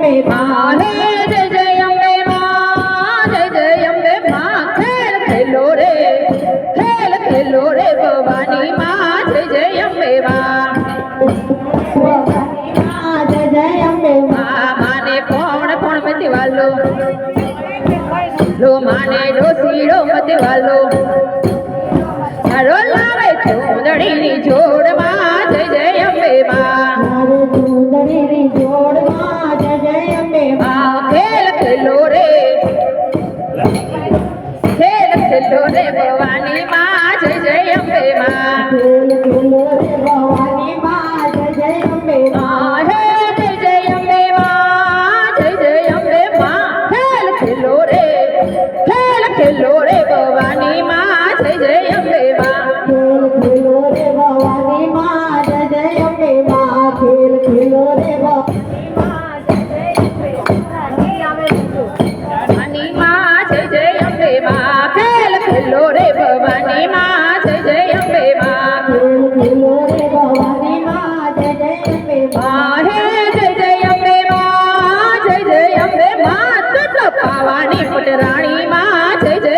માં હે જય જય અંબે માં જય જય અંબે માં ખેલ ખેલો રે ભવાની માં જય જય અંબે માં જય જય અંબે માને કોણ કોણ મતી વાલો લો માને ડોસીડો મતી વાલો તારો લાવે ચૂંદડીની જોડમાં જય જય અંબે માં ચૂંદડીની જોડમાં જય જય અંબે ખેલ ખેલો રે ભવાની માં જય જય અંબે માં ભવાની માં જય જય અંબે હે જય જય અંબે માં જય જય અંબે માં ખેલ ખેલો રે ભવાની માં જય જય અંબે માં ખેલો રે ભવાની માં જય જય અંબે માં ખેલ ખેલો રે ભવાની માં જય જય અંબે ભવાની માં જય જય અંબે માં ખેલ ખેલો રે ભવાની માં જય જય અંબે માં ખેલો રે ભવાની માં જય જય અંબે હે જય જય અંબે માં જય જય અંબે માં તુત પાવાની પટરાણી માં જય જય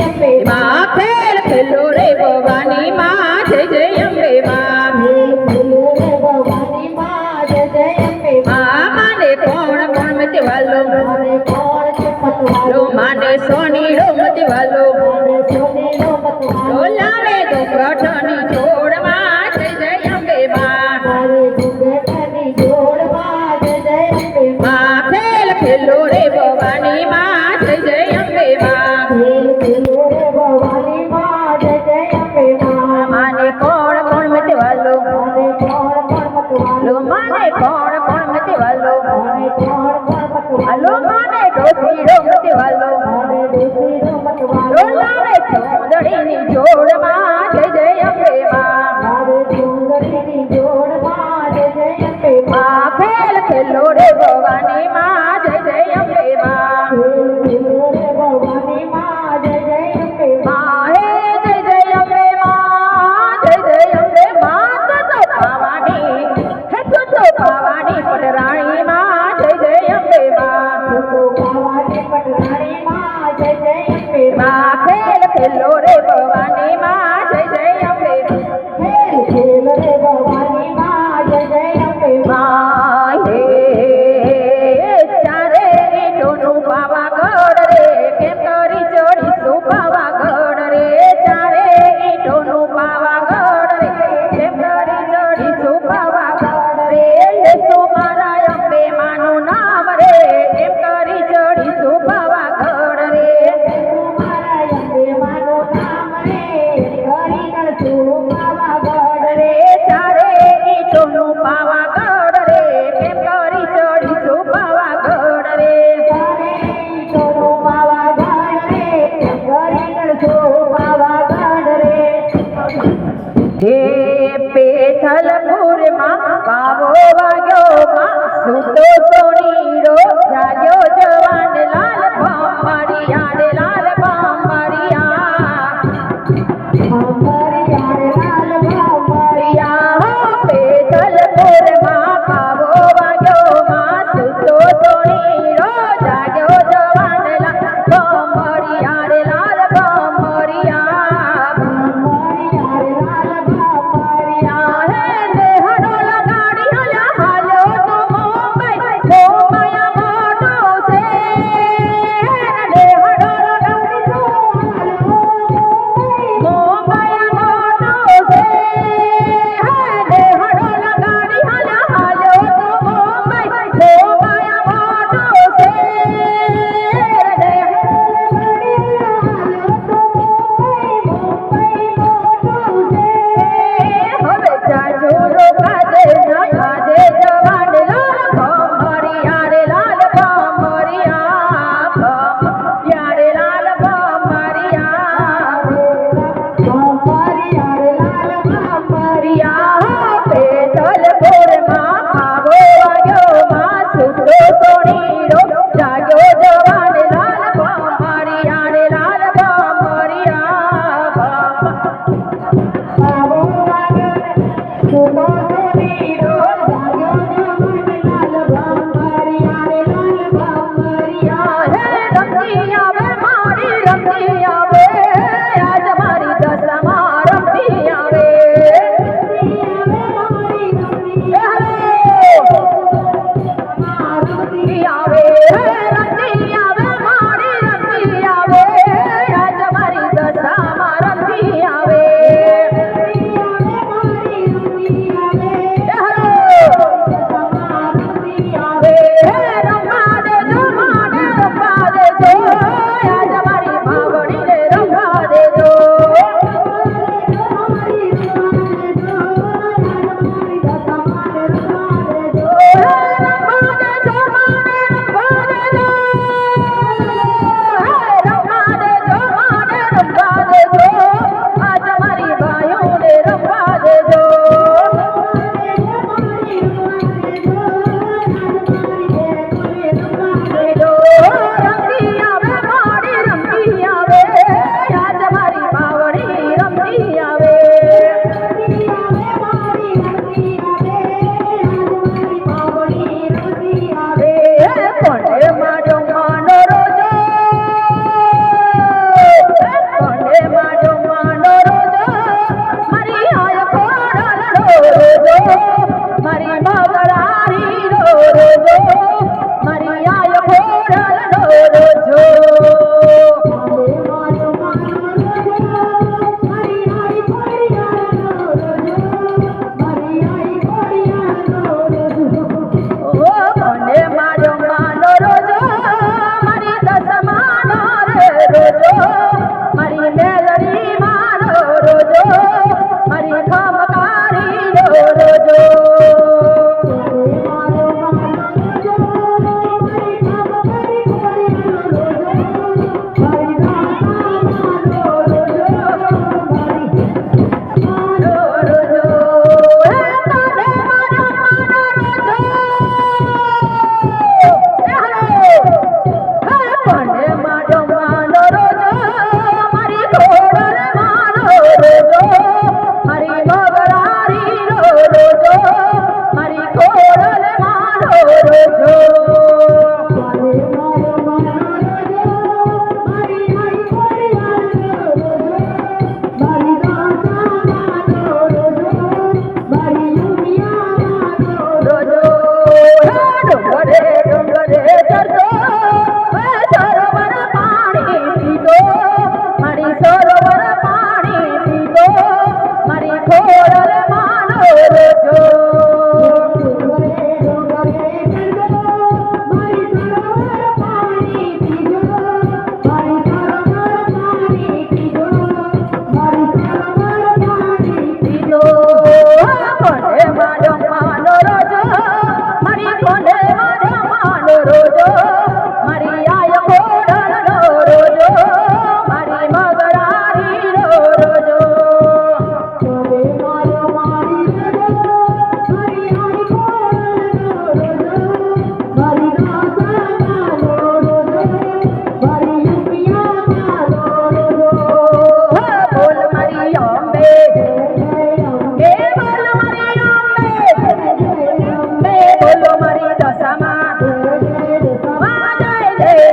અંબે માં ખેલ ખેલો રે ભવાની માં જય જય અંબે માં માને કોણ કોણ મતે વાલો લો માને સોનીડો મતે વાલો લો લાવે તો પ્રઠની જોડમાં જય જય અંબે માં ખેલ ખેલો રે ભવાની માં જય જય અંબે માં માને કોણ કોણ મતે વાલો લો માને કોણ કોણ મતે વાલો લો માને ડોસીડો મતે વાલો લો લાવે ચૂંદડીની જોડમાં જય જય અંબે માં ખેલ ખેલો રે ભવાની માં જય જય અંબે માં હે જય જય અંબે માં જય જય અંબે માં તો પાવાની પટરાણી માં જય જય અંબે માં ખેલ ખેલો રે ભવાની માં જય જય અંબે માં હે ચારે ઈટોનું પાવાગઢ રે કેમ કરી ચડીશું પાવાગઢ રે ચારે ઈટોનું પાવાગઢ રે કેમ કરી ચડીશું પાવાગઢ રે લેશો મારા અંબે માનું નામ રે કેમ કરી ચડીશું પાવાગઢ રે ચારે ઈટોનું પાવાગઢ રે કેમ કરી ચડીશું પાવાગઢ રે હે પેથલપુરમાં પાવો વાગ્યો માં સૂતો સોનીડો જાગ્યો જવાન લાલ ભંભરિયા રે લાલ ભંભરિયા હો પેથલપુરમાં પાવો વાગ્યો માં સૂતો સોનીડો જાગ્યો જવાન લાલ ભંભરિયા રે લાલ ભંભરિયા હે દેહડો લગાડી હાલ્યો તો મુંબઈ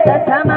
દશામાં